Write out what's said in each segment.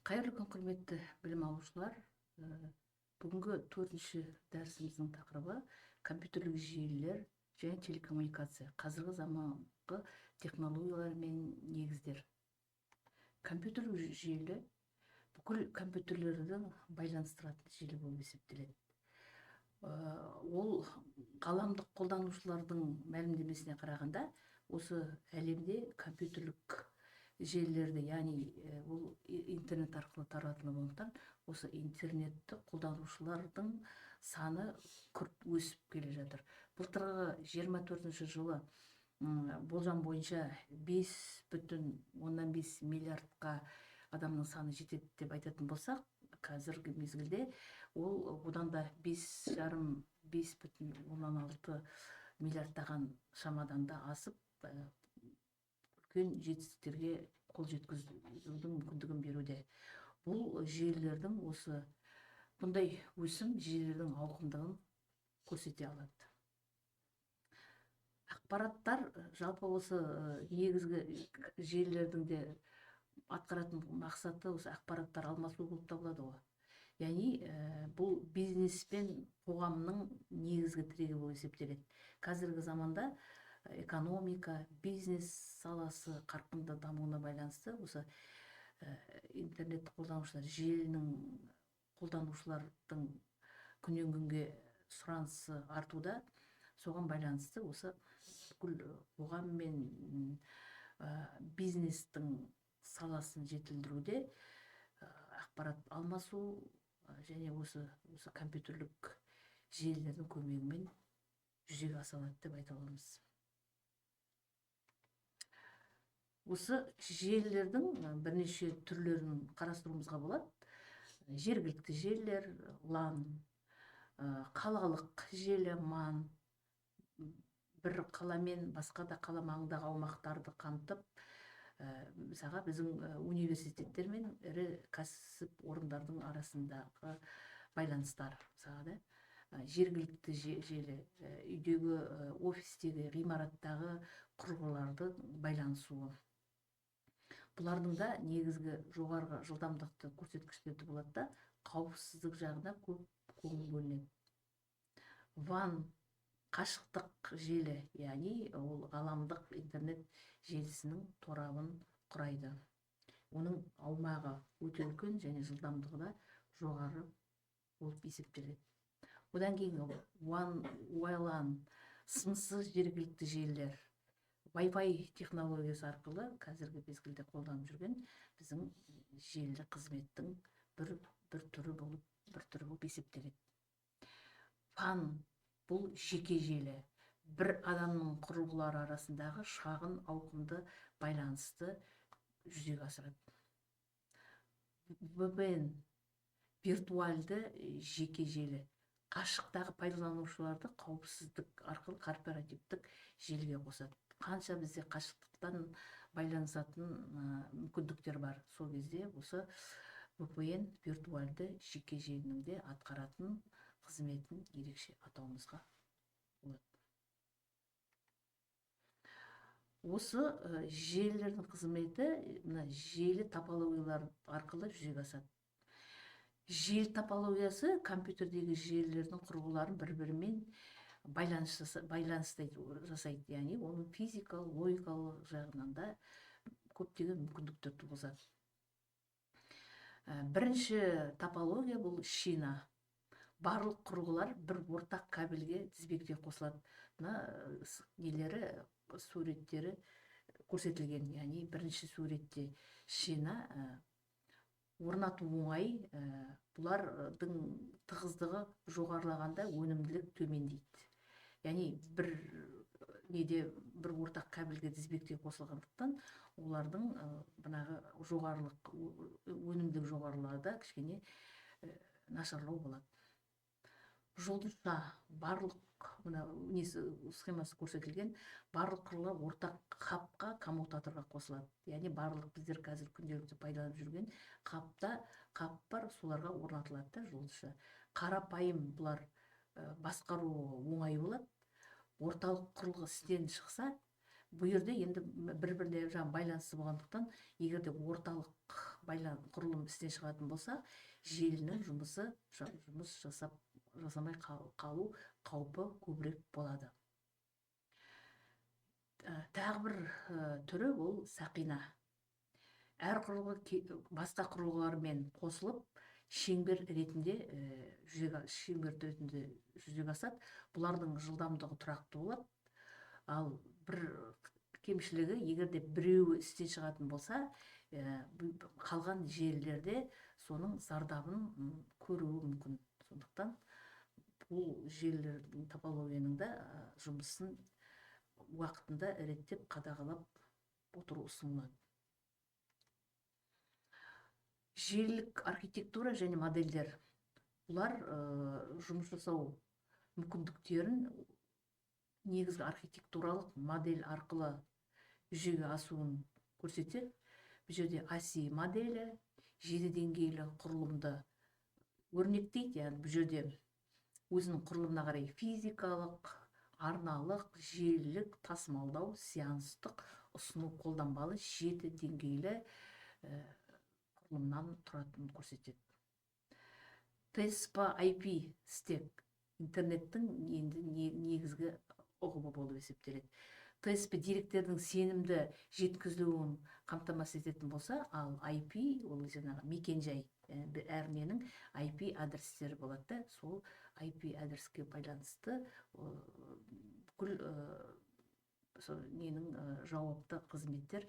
Қайырлы күн, құрметті білім алушылар. Бүгінгі 4-ші дәрісіміздің тақырыбы компьютерлік жүйелер және телекоммуникация. Қазіргі заманғы технологиялар мен негіздер. Компьютерлік жүйелі бүкіл компьютерлерді байланыстыратын желі болып есептеледі. Ол ғаламдық қолданушылардың мәлімдемесіне қарағанда, осы әлемде компьютерлік желілерді, яғни ол интернет арқылы таратылып болғандықтан, осы интернетті қолданушылардың саны күрт өсіп келе жатыр. Былтырғы 24-ші жылы болжам бойынша 5,5 миллиардқа адамның саны жетеді деп айтатын болсақ, қазіргі мезгілде ол одан да 5,6 миллиардтаған шамадан да асып, үлкен жетістіктерге қол жеткізудің мүмкіндігін беруде. Бұл желілердің бұндай өсім желілердің ауқымдығын көрсете алады. Ақпараттар жалпы осы негізгі желілердің де атқаратын мақсаты осы ақпараттар алмасу болып табылады ғой. Яғни бұл бизнес пен қоғамның негізгі тірегі болып есептеледі. Қазіргі заманда экономика, бизнес саласы қарқынды дамуына байланысты осы интернет қолданушылар, желінің қолданушылардың күннен күнге сұранысы артуда. Соған байланысты осы бүкіл қоғам мен бизнестің саласын жетілдіруде ақпарат алмасу және осы компьютерлік желілердің көмегімен жүзеге асырылады деп айта аламыз. Осы желілердің бірнеше түрлерін қарастыруымызға болады. Жергілікті желілер, LAN, қалалық желі, MAN, бір қаламен басқа да қала маңындағы аумақтарды қамтып, мысалға біздің университеттер мен ірі кәсіп орындардың арасындағы байланыстар, мысалға жергілікті желі, үйдегі, офистегі, ғимараттағы құрылғыларды байланысуы. Бұлардың да негізгі жоғарғы жылдамдықты көрсеткіштері болады да, қауіпсіздік жағына көп көңіл бөлінеді. WAN қашықтық желі, яғни ол ғаламдық интернет желісінің торабын құрайды. Оның аумағы өте үлкен және жылдамдығы да жоғары болып есептеледі. Одан кейін WLAN сымсыз жергілікті желілер, Wi-Fi технологиясы арқылы қазіргі мезгілде қолданып жүрген біздің желілі қызметтің бір түрі болып есептеледі. WAN бұл жеке желі, бір адамның құрылғылары арасындағы шағын ауқымды байланысты жүзеге асырады. VPN виртуальды жеке желі, қашықтағы пайдаланушыларды қауіпсіздік арқылы корпоративтік желіге қосады. Қанша бізде қашықтықтан байланысатын мүмкіндіктер бар, сол кезде осы VPN виртуальды жеке желінің де атқаратын қызметін ерекше атауымызға болады. Осы желілердің қызметі желі топологиялар арқылы жүзеге асады. Желі топологиясы компьютердегі желілердің құрылғыларын бір-бірімен байланыс жасайды, яғни оның физикалық, логикалық жағынан да көптеген мүмкіндіктер туғызады. Бірінші топология бұл шина. Барлық құрылғылар бір ортақ кабельге тізбекте қосылады. Суреттері көрсетілген, яғни бірінші суретте шина орнату оңай, бұлардың тығыздығы жоғарылағанда өнімділік төмендейді. Яғни бір ортақ кабельге тізбекте қосылғандықтан, олардың өнімділік жоғарылағанда кішкене нашарлау болады. Жұлдызша барлық схемасы көрсетілген, барлық құрылғылар ортақ хабқа, коммутаторға қосылады. Яғни барлық біздер қазір күнделікті пайдаланып жүрген қап бар, соларға орнатылады жұлдызша. Қарапайым бұлар басқару оңай болады. Орталық құрылғы істен шықса, бұл жерде енді бір-біріне байланысты болғандықтан, егерде орталық курулум истен чыгатын болса, желинин жұмыс жасамай калуу каупи көбүрөөк болот. Дагы бир түрү бул сакина. Әр құрылғы басқа құрылғылармен қосылып, шеңбер ретінде жүзеге асат. Бұлардың жылдамдығы тұрақты болады. Ал бір кемшілігі, егерде біреуі істен шығатын болса, қалған желілерде соның зардабын көруі мүмкін. Сондықтан бұл желілердің топологияның да жұмысын уақытында реттеп қадағалап отыру ұсынылады. Желілік архитектура және модельдер. Бұлар жұмыс жасау мүмкіндіктерін негізгі архитектуралық модель арқылы жүзеге асуын көрсетеді. Бұл жерде ASI моделі 7 деңгейлі құрылымды өрнектейді. Яғни бұл жерде өзінің құрылымына қарай физикалық, арналық, желілік, тасымалдау, сеанстық, ұсыну қолданбалы 7 деңгейлі құрылымнан тұратынын көрсетеді. TCP/IP стек интернеттің енді негізгі ұғымы болып есептеледі. TCP деректердің сенімді жеткізілуін қамтамасыз ететін болса, ал IP ол жаңағы мекен-жай, әрменің IP адрестері болады. Сол IP адреске байланысты бүкіл ненің жауапты қызметтер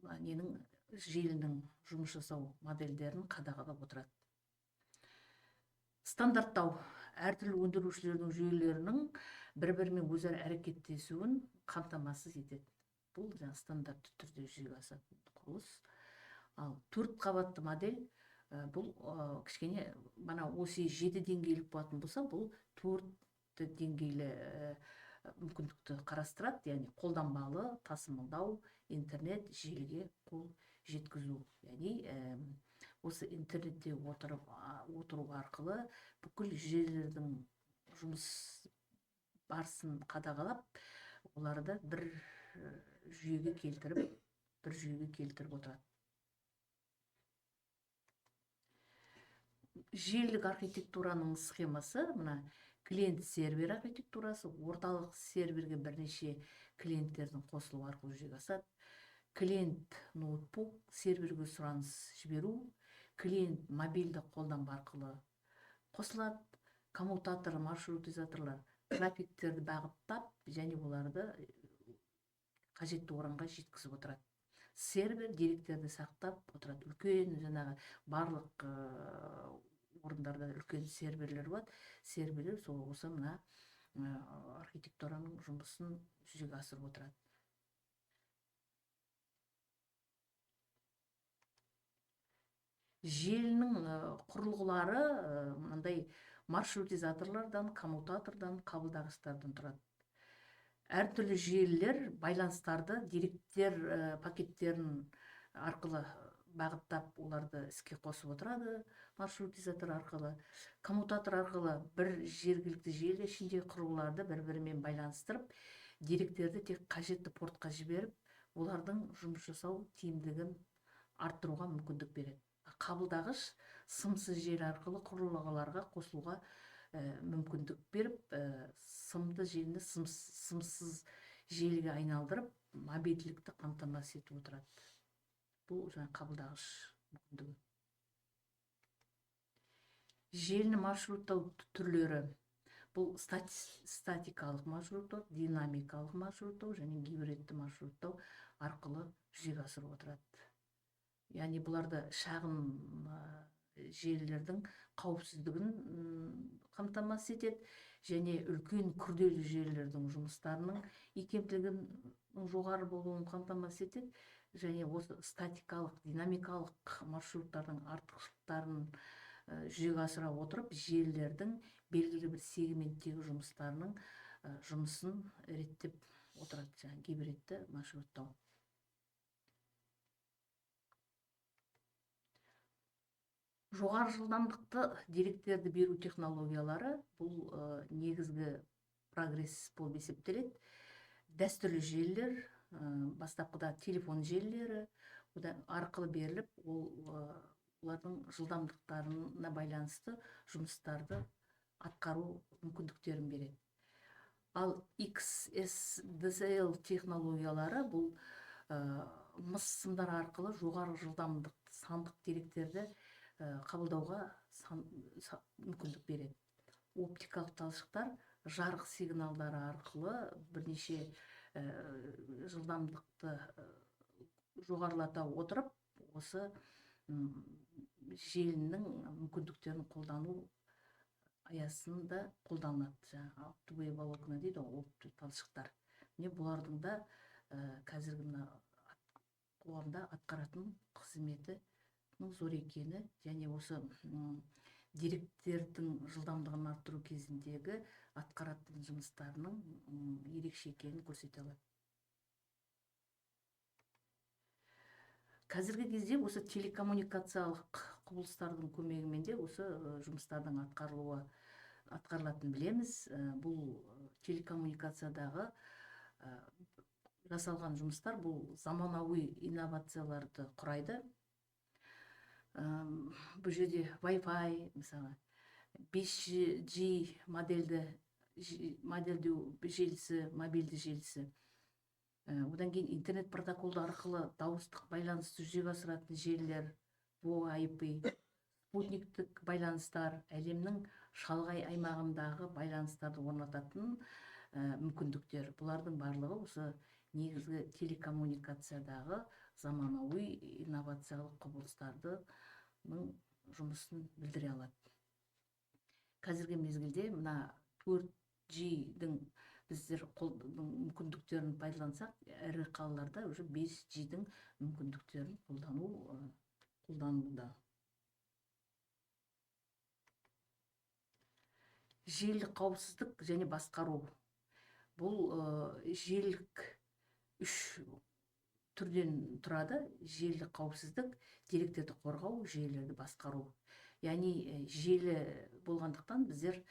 ненің желінің жұмыс жасау модельдерін қадағалап отырады. Стандарттау әртүрлі өндірушілердің жүйелерінің бір-бірімен өзара әрекеттесуін қамтамасыз етеді. Бұл стандартты түрде жүзеге асатын құрылыс. Ал 4 қабатты модель бұл кішкене мана осы 7 деңгейлік болатын болса, бұл 4 деңгейлі мүмкіндікті қарастырады, яғни қолданбалы, тасымалдау, интернет желіге қол жеткізу. Яғни осы интернетте отыру арқылы бүкіл желілердің жұмыс барысын қадағалап, оларды бір жүйеге келтіріп отырады. Желілік архитектураның схемасы, мына клиент-сервер архитектурасы, орталық серверге бірнеше клиенттердің қосылу арқылы жүзеге асады. Клиент ноутбук серверге сұраныс жіберу, клиент мобильді қолданба арқылы қосылады. Коммутатор, маршрутизаторлар трафиктерді бағыттап, және оларды қажетті орынға жеткізіп отырады. Сервер деректерді сақтап отырады. Үлкен жаңағы барлық орындарда үлкен серверлер болады. Серверлер сол осы мына архитектураның жұмысын жүзеге асырып отырады. Желінің құрылғылары мынандай маршрутизаторлардан, коммутатордан, қабылдағыштардан тұрады. Әртүрлі желілер байланыстарды деректер пакеттерін арқылы бағыттап, оларды іске қосып отырады. Маршрутизатор арқылы, коммутатор арқылы бір жергілікті желі ішінде құрылғыларды бір-бірімен байланыстырып, деректерді тек қажетті портқа жіберіп, олардың жұмыс жасау тиімділігін арттыруға мүмкіндік береді. Қабылдағыш сымсыз желі арқылы құрылғыларға қосылуға мүмкіндік беріп, сымды желіні сымсыз желіге айналдырып, мобильділікті қамтамасыз етіп отырады. Бұл қабылдағыш мүмкіндігі. Желіні маршруттау түрлері. Бұл статикалық маршруттау, динамикалық маршруттау және гибридті маршруттау арқылы жүзеге асырып отырады. Яғни бұларды шағын желілердің қауіпсіздігін қамтамасыз етеді, және үлкен күрделі желілердің жұмыстарының икемділігінің жоғары болуын қамтамасыз етеді, және осы статикалық, динамикалық маршруттардың артықшылықтарын жүзеге асыра отырып, желілердің белгілі бір сегменттегі жұмыстарының жұмысын реттеп отырады. Жаңағы гибридті маршруттау. Жоғары жылдамдықты деректерді беру технологиялары бұл негізгі прогресс болып есептеледі. Дәстүрлі желілер, бастапқыда телефон желілері, аркылуу берилип, улардын жылдамдыктарына байланыштуу жумуштарды аткаруу мүмкүндүктөрүн берет. Ал XSDL технологиялары бул мыс сымдар аркылуу жогору жылдамдык сандык деректерди кабылдауга мүмкүндүк берет. Оптикалык талшыктар жарык сигналдары аркылуу бир нече жылдамдыкты жогорулата отыруп, осы желинин мүмкүндүктөрүн колдонуу аясында колдонулат. Оптовые волокна дейт, оптик талшыктар. Міне булардын да қазіргі мына коомдо аткаратын кызмети зор экени және осы деректердин жылдамдыгын арттыруу кезиндеги аткаратын жумуштарынын ерекше экенин көрсөтө алат. Қазіргі кезде осы телекоммуникациялык кубулуштардын көмөгү менен осы жумуштардын аткарылатынын билебиз. Бул телекоммуникациядагы жасалган жумуштар бул заманауи инновацияларды курайды. Бул жерде Wi-Fi, мисалы 5G модельдүү желиси, мобилдүү желиси. Одан кийин интернет протоколу аркылуу дабыстык байланышты жүзөгө асыратын желилер, VoIP, спутниктик байланыштар, элемдин шалгай аймагындагы байланыштарды орнататын мүмкүндүктөр. Булардын баардыгы осы негизги телекоммуникациядагы заманауи инновациялык кубулуштардын жумусун билдире алат. Қазіргі мезгилде мына 4G'дин биздер мүмкүндүктөрүн пайдалансак, iri калаларда уже 5G'дин мүмкүндүктөрүн колдонууда. Желілік қауіпсіздік және басқару. Бұл желілік үш түрден тұрады. Желілік қауіпсіздік, деректерді қорғау, желілерді басқару. Яғни желі болғандықтан біздер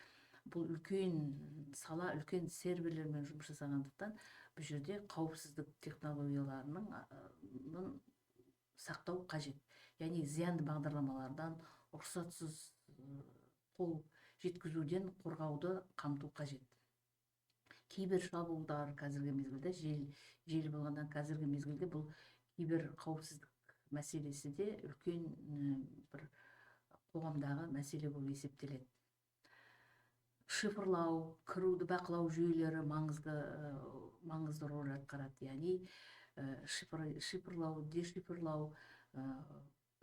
бұл үлкен сала, үлкен серверлермен жұмыс жасағандықтан бұл жерде қауіпсіздік технологияларының сақтау қажет. Яғни зиянды бағдарламалардан, рұқсатсыз қол жеткізуден қорғауды қамту қажет. Кибер шабуылдар қазіргі мезгілде, желі болғандан қазіргі мезгілде бұл кибер қауіпсіздік мәселесі де үлкен бір қоғамдағы мәселе болып есептеледі. Шифрлау, кіруді бақылау жүйелері маңызды рөл атқарады. Яғни шифрлау, дешифрлау,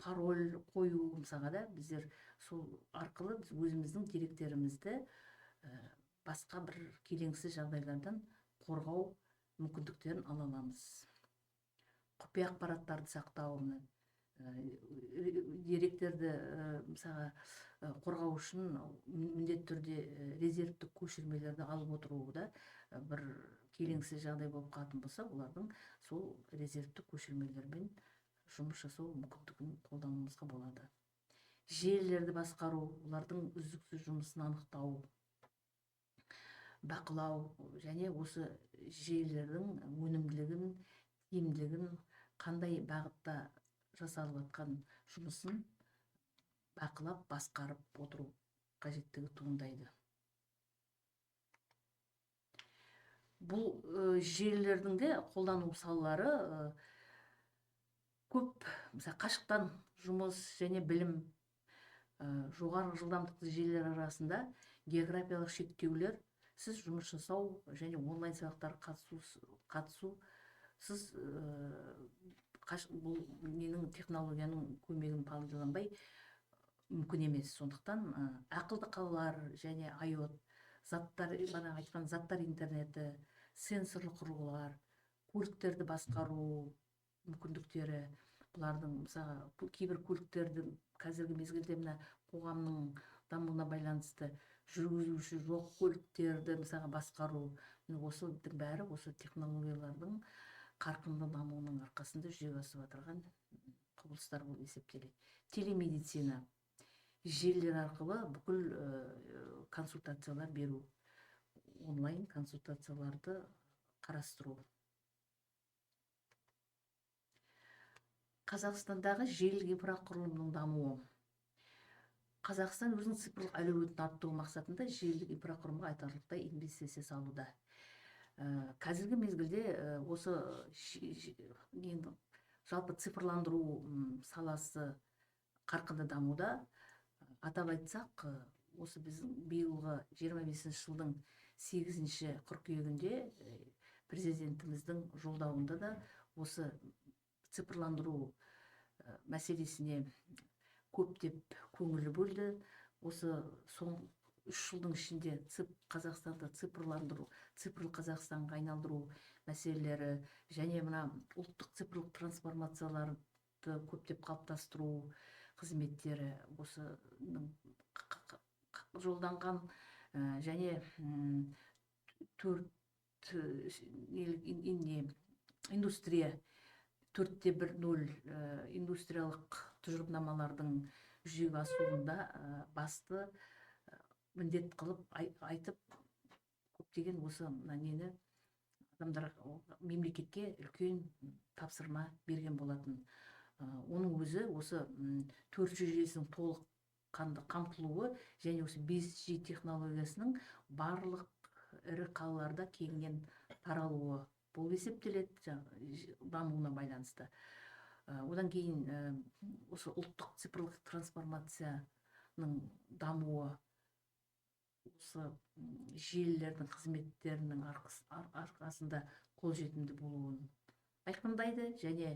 пароль қою мысалға да біздер сол арқылы өзіміздің деректерімізді басқа бір келеңсіз жағдайлардан қорғау мүмкіндіктерін ала аламыз. Құпия ақпараттарды сақтау, деректерді мысалға қорғау үшін міндетті түрде резервтік көшірмелерді алып отыруы бір келеңсіз жағдай болып қалатын болса, олардың сол резервтік көшірмелермен жұмыс жасау мүмкіндігін қолдануымызға болады. Желілерді басқару, олардың үздіксіз жұмысын анықтау, бақылау және осы желілердің өнімділігін, тиімділігін, қандай бағытта жасалып жатқан жұмысын бақылап, басқарып отыру қажеттігі туындайды. Бұл желілердің де қолдану салалары көп. Мысалы, қашықтан жұмыс және білім, жоғары жылдамдықты желілер арасында географиялық шектеулер, сіз жұмыс жасау және онлайн сабақтарға қатысу, сіз бұл менің технологияның көмегін пайдаланбай мүмкін емес. Сондықтан ақылды қалалар және IoT, бана айтқан заттар интернеті, сенсорлы құрылғылар, көліктерді басқару мүмкіндіктері, бұлардың мысалы кейбір көліктерді қазіргі мезгілде мына қоғамның дамуына байланысты жүргізуші жоқ көліктерді мысалға басқару, осының бәрі осы технологиялардың қарқынды дамуының арқасында жүзеге асып отырған құбылыстар болып есептеледі. Телемедицина, желілер арқылы бүкіл консультациялар беру, онлайн консультацияларды қарастыру. Қазақстандағы желілік инфрақұрылымның дамуы. Қазақстан өзінің цифрлық әлеуетін арттыру мақсатында желілік инфрақұрылымға айтарлықтай инвестиция салуда. Қазіргі мезгілде осы жалпы цифрландыру саласы қарқынды дамуда. Атап айтсақ, осы біздің биылғы 25 жылдың 8 қыркүйегінде президентіміздің жолдауында да осы цифрландыру мәселесіне көптеп көңіл бөлді. Осы соңғы 3 жылдың ішінде Қазақстанды цифрландыру, цифрлық Қазақстанға айналдыру мәселелері және мына ұлттық цифрлық трансформацияларды көптеп қалыптастыру қызметтері осы жолданған және 4 индустрия 4.1.0 индустриялық тұжырымдамалардың жүзеге асуында басты міндет қылып айтып, көптеген осы нені адамдар мемлекетке үлкен тапсырма берген болатын. Оның өзі осы 4G жүйесінің толық қамтылуы және осы 5G технологиясының барлық ірі қалаларда кеңінен таралуы болып есептеледі, дамуына байланысты. Одан кейін осы ұлттық цифрлық трансформацияның дамуы осы желілердің қызметтерінің арқасында қолжетімді болуын айқындайды және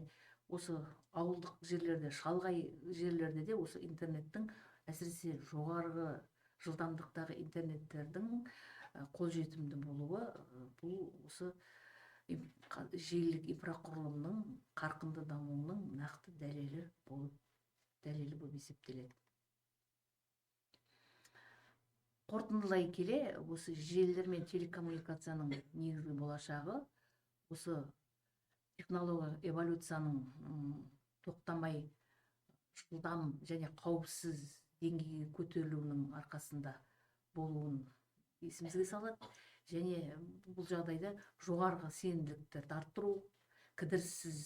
осы ауылдық жерлерде, шалғай жерлерде де осы интернеттің, әсіресе жоғарғы жылдамдықтағы интернеттердің қолжетімді болуы бұл осы желілік инфрақұрылымның қарқынды дамуының нақты дәлелі болып есептеледі. Қорытындылай келе, осы желілер мен телекоммуникацияның негізгі болашағы осы технология эволюцияның тоқтамай жылдам және қауіпсіз деңгейге көтерілуінің арқасында болуын есімізге салады және бұл жағдайда жоғарғы сенімділікті арттыру, кідіріссіз,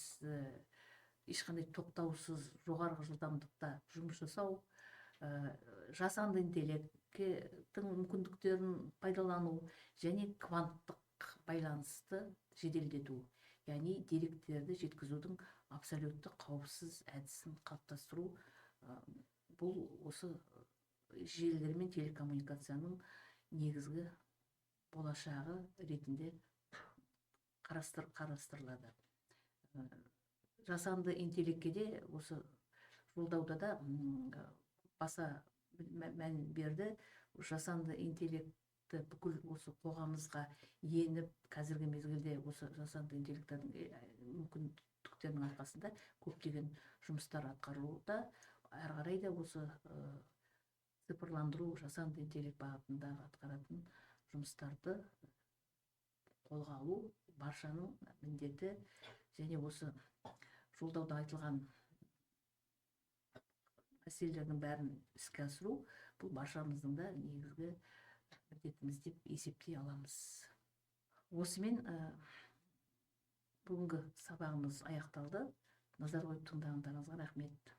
ешқандай тоқтаусыз жоғарғы жылдамдықта жұмыс жасау, жасанды интеллекттің мүмкіндіктерін пайдалану және кванттық байланысты жеделдету, яғни деректерді жеткізудің абсолютті қауіпсіз әдісін қалыптастыру. Бұл осы желілер мен телекоммуникацияның негізгі болашағы ретінде қарастырылады. Жасанды интеллектке де осы жолдауда да баса мән берді. Жасанды интеллектті бүкіл осы қоғамымызға еніп, қазіргі мезгілде осы жасанды интеллекттің мүмкіндіктерінің арқасында көптеген жұмыстар атқарылуда. Әрі қарай да осы цифрландыру, жасанды интеллект бағытындағы атқаратын жұмыстарды қолға алу баршаның міндеті және осы жолдауда айтылған мәселелердің бәрін іске асыру бұл баршамыздың да негізгі міндетіміз деп есептей аламыз. Осымен бүгінгі сабағымыз аяқталды. Назар қойып тыңдағандарыңызға рахмет.